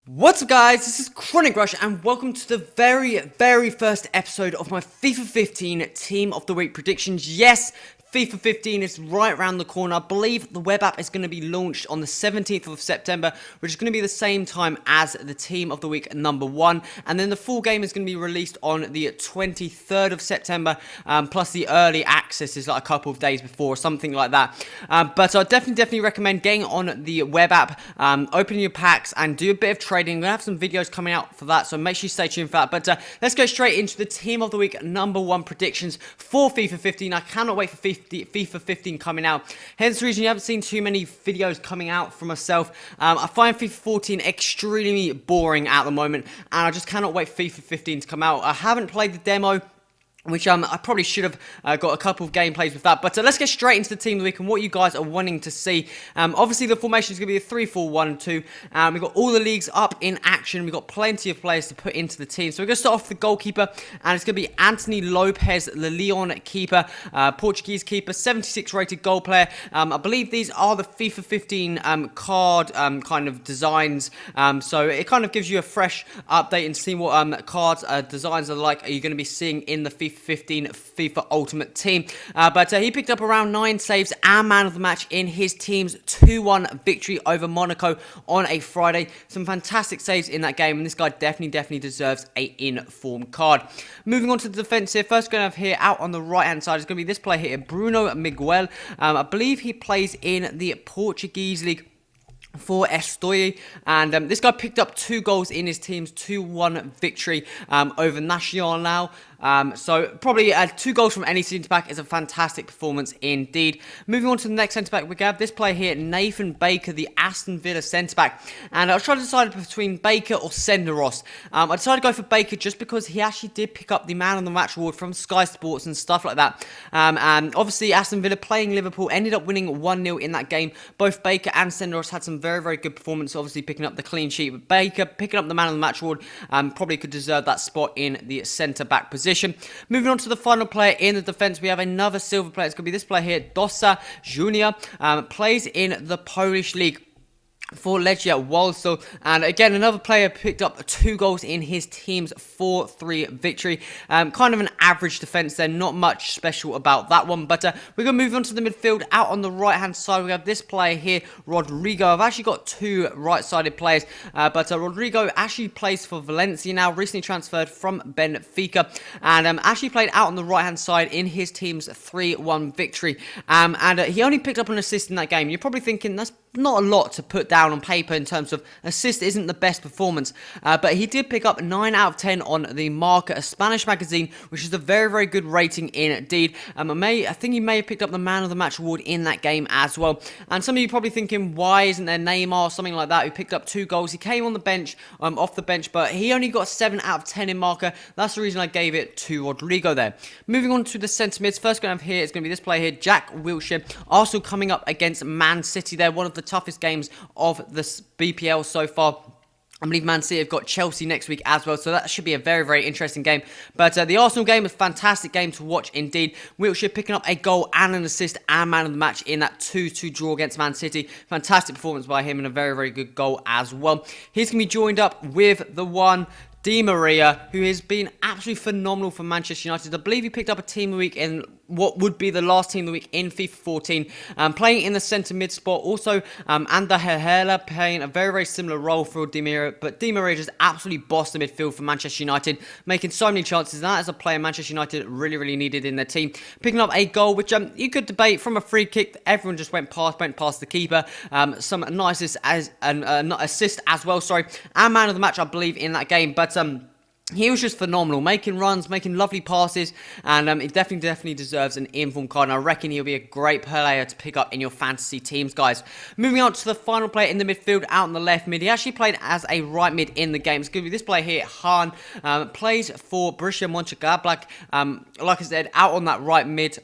What's up guys, this is Chronic Rush and welcome to the very first episode of my FIFA 15 Team of the Week predictions. Yes, FIFA 15 is right around the corner. I believe the web app is going to be launched on the 17th of September, which is going to be the same time as the Team of the Week #1. And then the full game is going to be released on the 23rd of September, plus the early access is like a couple of days before or something like that. But I definitely recommend getting on the web app, opening your packs and do a bit of trading. I'm going to have some videos coming out for that, so make sure you stay tuned for that. But let's go straight into the Team of the Week #1 predictions for FIFA 15. I cannot wait for FIFA 15 coming out. Hence the reason you haven't seen too many videos coming out from myself. I find FIFA 14 extremely boring at the moment, and I just cannot wait for FIFA 15 to come out. I haven't played the demo, which I probably should have got a couple of gameplays with that. But let's get straight into the Team of the Week and what you guys are wanting to see. Obviously, the formation is going to be a 3-4-1-2. We've got all the leagues up in action. We've got plenty of players to put into the team. So we're going to start off with the goalkeeper, and it's going to be Anthony Lopez, the Lyon keeper, Portuguese keeper, 76 rated goal player. I believe these are the FIFA 15 card kind of designs. So it kind of gives you a fresh update and see what cards designs are like. Are you going to be seeing in the FIFA 15 FIFA Ultimate Team? But he picked up around 9 saves and man of the match in his team's 2-1 victory over Monaco on a Friday. Some fantastic saves in that game, and this guy definitely deserves a in-form card. Moving on to the defense here, first going to have here out on the right hand side is going to be this player here, Bruno Miguel. I believe he plays in the Portuguese league for Estoy, and this guy picked up 2 goals in his team's 2-1 victory over Nacional. So probably 2 goals from any centre-back is a fantastic performance indeed. Moving on to the next centre-back, we have this player here, Nathan Baker, the Aston Villa centre-back. And I was trying to decide between Baker or Senderos. I decided to go for Baker just because he actually did pick up the Man of the Match award from Sky Sports and stuff like that. And obviously Aston Villa playing Liverpool ended up winning 1-0 in that game. Both Baker and Senderos had some very good performance, obviously picking up the clean sheet. But Baker picking up the Man of the Match award probably could deserve that spot in the centre-back position. Moving on to the final player in the defence, we have another silver player. It's going to be this player here, Dosa Junior. Plays in the Polish league for Legia Warsaw, and again another player picked up 2 goals in his team's 4-3 victory. Kind of an average defense there, not much special about that one. But we're going to move on to the midfield. Out on the right hand side we have this player here, Rodrigo. I've actually got 2 right-sided players, but Rodrigo actually plays for Valencia now, recently transferred from Benfica, and actually played out on the right hand side in his team's 3-1 victory. And he only picked up an assist in that game. You're probably thinking that's not a lot to put down on paper in terms of assist, isn't the best performance, but he did pick up 9 out of 10 on the Marca, a Spanish magazine, which is a very good rating indeed. I think he may have picked up the Man of the Match award in that game as well. And some of you probably thinking, why isn't there Neymar or something like that who picked up 2 goals? He came on the bench, off the bench, but he only got 7 out of 10 in Marca. That's the reason I gave it to Rodrigo there. Moving on to the centre mids, first going to have here is going to be this player here, Jack Wilshere. Arsenal coming up against Man City. They're one of the toughest games of this BPL so far. I believe Man City have got Chelsea next week as well, so that should be a very interesting game. But the Arsenal game is a fantastic game to watch indeed. Wilshere picking up a goal and an assist and man of the match in that 2-2 draw against Man City. Fantastic performance by him and a very good goal as well. He's going to be joined up with the one Di Maria, who has been absolutely phenomenal for Manchester United. I believe he picked up a Team of the Week in what would be the last Team of the Week in FIFA 14, playing in the centre mid spot. Also, Ander Herrera playing a very similar role for Di Maria, but Di Maria just absolutely bossed the midfield for Manchester United, making so many chances. And that is a player Manchester United really needed in their team. Picking up a goal, which you could debate from a free kick. Everyone just went past the keeper. Some nice assist as well, sorry, and man of the match, I believe, in that game. But he was just phenomenal, making runs, making lovely passes, and he definitely deserves an inform card, and I reckon he'll be a great player to pick up in your fantasy teams, guys. Moving on to the final player in the midfield, out on the left mid. He actually played as a right mid in the game. It's going to be this player here, Han. Plays for Borussia Mönchengladbach. Like I said, out on that right mid.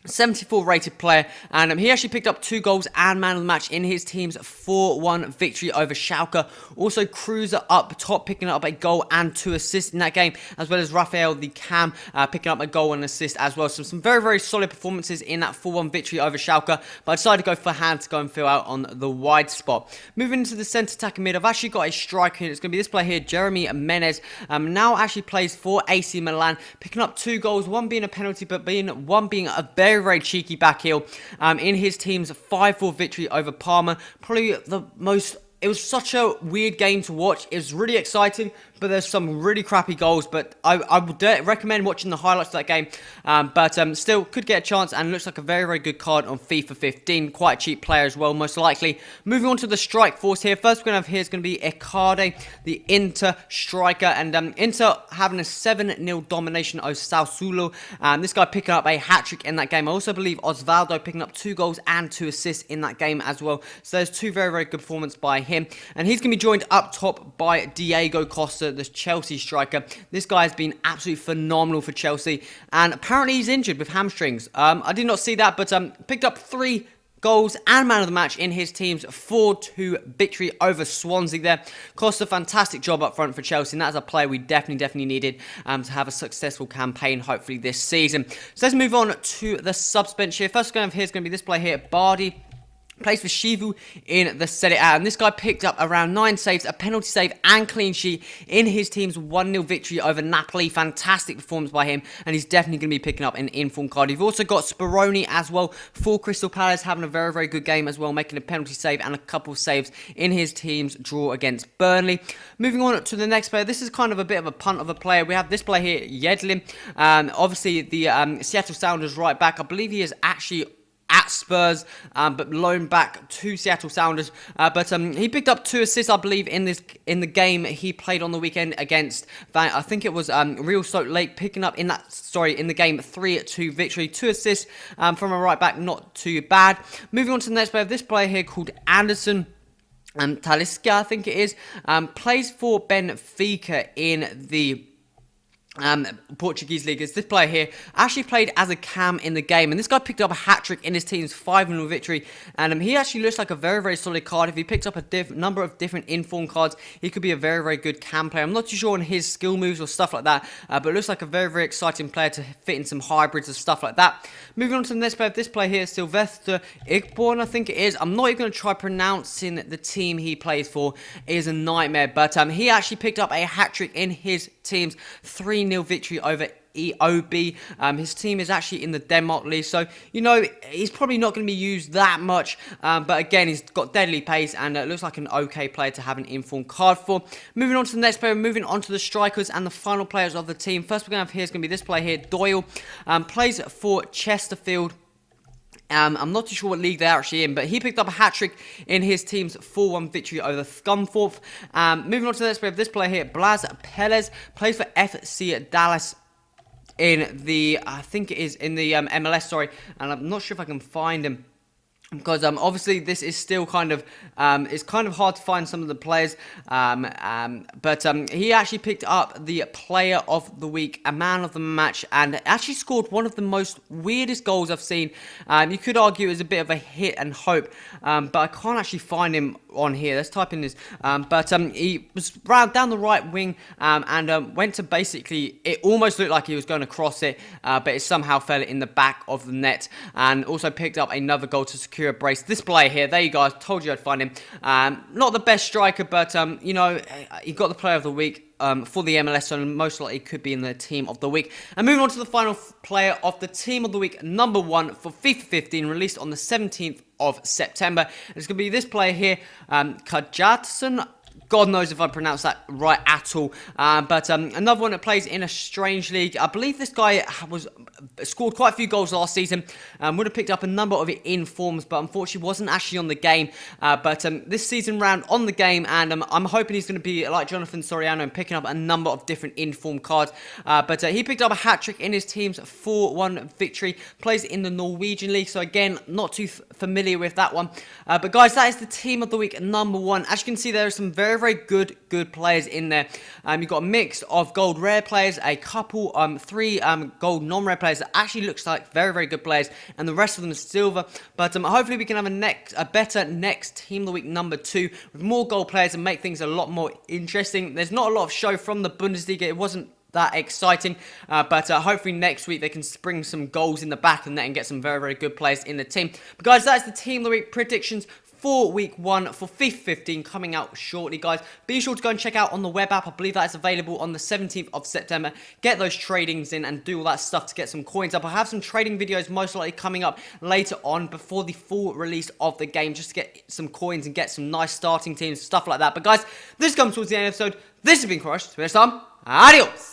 74 rated player, and he actually picked up 2 goals and man of the match in his team's 4-1 victory over Schalke. Also, Cruiser up top, picking up a goal and 2 assists in that game, as well as Raphael the Cam picking up a goal and assist as well. So some very, very solid performances in that 4-1 victory over Schalke, but I decided to go for hand to go and fill out on the wide spot. Moving into the centre attacking mid, I've actually got a striker here. It's going to be this player here, Jeremy Menez. Now actually plays for AC Milan, picking up 2 goals, one being a penalty, but one being a very cheeky back heel in his team's 5-4 victory over Parma. Probably the most... It was such a weird game to watch. It was really exciting, but there's some really crappy goals. But I would recommend watching the highlights of that game. But still, could get a chance, and looks like a very good card on FIFA 15. Quite a cheap player as well, most likely. Moving on to the strike force here. First we're going to have here is going to be Icardi, the Inter striker. And Inter having a 7-0 domination over Sassuolo. This guy picking up a hat-trick in that game. I also believe Osvaldo picking up 2 goals and 2 assists in that game as well. So there's 2 very good performances by him. And he's going to be joined up top by Diego Costa, the Chelsea striker. This guy has been absolutely phenomenal for Chelsea, and apparently he's injured with hamstrings. I did not see that, but picked up 3 goals and man of the match in his team's 4-2 victory over Swansea there. Costa, fantastic job up front for Chelsea, and that is a player we definitely needed to have a successful campaign, hopefully, this season. So let's move on to the subs bench here. First going to have here is going to be this player here, Bardi. Plays for Chivu in the Serie A, and this guy picked up around 9 saves, a penalty save and clean sheet in his team's 1-0 victory over Napoli. Fantastic performance by him, and he's definitely going to be picking up an inform card. You've also got Speroni as well for Crystal Palace, having a very good game as well, making a penalty save and a couple of saves in his team's draw against Burnley. Moving on to the next player, this is kind of a bit of a punt of a player. We have this player here, Yedlin, obviously the Seattle Sounders right back. I believe he is actually at Spurs, but loaned back to Seattle Sounders. But he picked up 2 assists, I believe, in the game he played on the weekend against, I think it was Real Salt Lake, picking up in the game 3-2 victory. 2 assists from a right back, not too bad. Moving on to the next player, this player here called Anderson Talisca, I think it is, plays for Benfica in the Portuguese league. Is this player here actually played as a cam in the game, and this guy picked up a hat-trick in his team's 5-0 victory, and he actually looks like a very solid card. If he picks up a number of different inform cards, he could be a very good cam player. I'm not too sure on his skill moves or stuff like that, but it looks like a very exciting player to fit in some hybrids and stuff like that. Moving on to the next player, this player here, Sylvester Igborn, I think it is. I'm not even going to try pronouncing the team he plays for. It is a nightmare, but he actually picked up a hat-trick in his team's 3-0 victory over EOB. His team is actually in the Denmark League, so he's probably not going to be used that much, but again, he's got deadly pace and looks like an okay player to have an informed card for. Moving on to the next player, moving on to the strikers and the final players of the team. First we're going to have here is going to be this player here, Doyle, plays for Chesterfield. I'm not too sure what league they're actually in, but he picked up a hat-trick in his team's 4-1 victory over Scunthorpe. Moving on to the next player, this player here, Blas Perez, plays for FC Dallas in the, I think it is in the MLS, sorry, and I'm not sure if I can find him, because obviously this is still kind of it's kind of hard to find some of the players, but he actually picked up the player of the week, a man of the match, and actually scored one of the most weirdest goals I've seen. You could argue it was a bit of a hit and hope, but I can't actually find him on here. Let's type in this, but he was down the right wing, and went to basically, it almost looked like he was going to cross it, but it somehow fell in the back of the net, and also picked up another goal to secure a brace. This player here, there you go, I told you I'd find him. Not the best striker, but he got the player of the week for the MLS, so most likely could be in the team of the week. And moving on to the final player of the team of the week, number 1 for FIFA 15, released on the 17th of September. It's going to be this player here, Kajatson. God knows if I pronounced that right at all. But another one that plays in a strange league. I believe this guy scored quite a few goals last season. Would have picked up a number of informs, but unfortunately wasn't actually on the game. But this season round on the game, and I'm hoping he's going to be like Jonathan Soriano and picking up a number of different inform cards. But he picked up a hat-trick in his team's 4-1 victory. Plays in the Norwegian league, so again, not too familiar with that one. But guys, that is the team of the week, number 1. As you can see, there are some very, very good players in there. You've got a mix of gold rare players, a couple, 3 gold non-rare players that actually looks like very, very good players, and the rest of them is silver. But hopefully we can have a better next Team of the Week number 2 with more gold players and make things a lot more interesting. There's not a lot of show from the Bundesliga. It wasn't that exciting, but hopefully next week they can spring some goals in the back of the net and get some very, very good players in the team. But guys, that's the Team of the Week predictions for week 1 for FIFA 15 coming out shortly, guys. Be sure to go and check out on the web app. I believe that is available on the 17th of September. Get those tradings in and do all that stuff to get some coins up. I have some trading videos most likely coming up later on before the full release of the game, just to get some coins and get some nice starting teams, stuff like that. But guys, this comes towards the end of the episode. This has been Crush. Till next time, adios.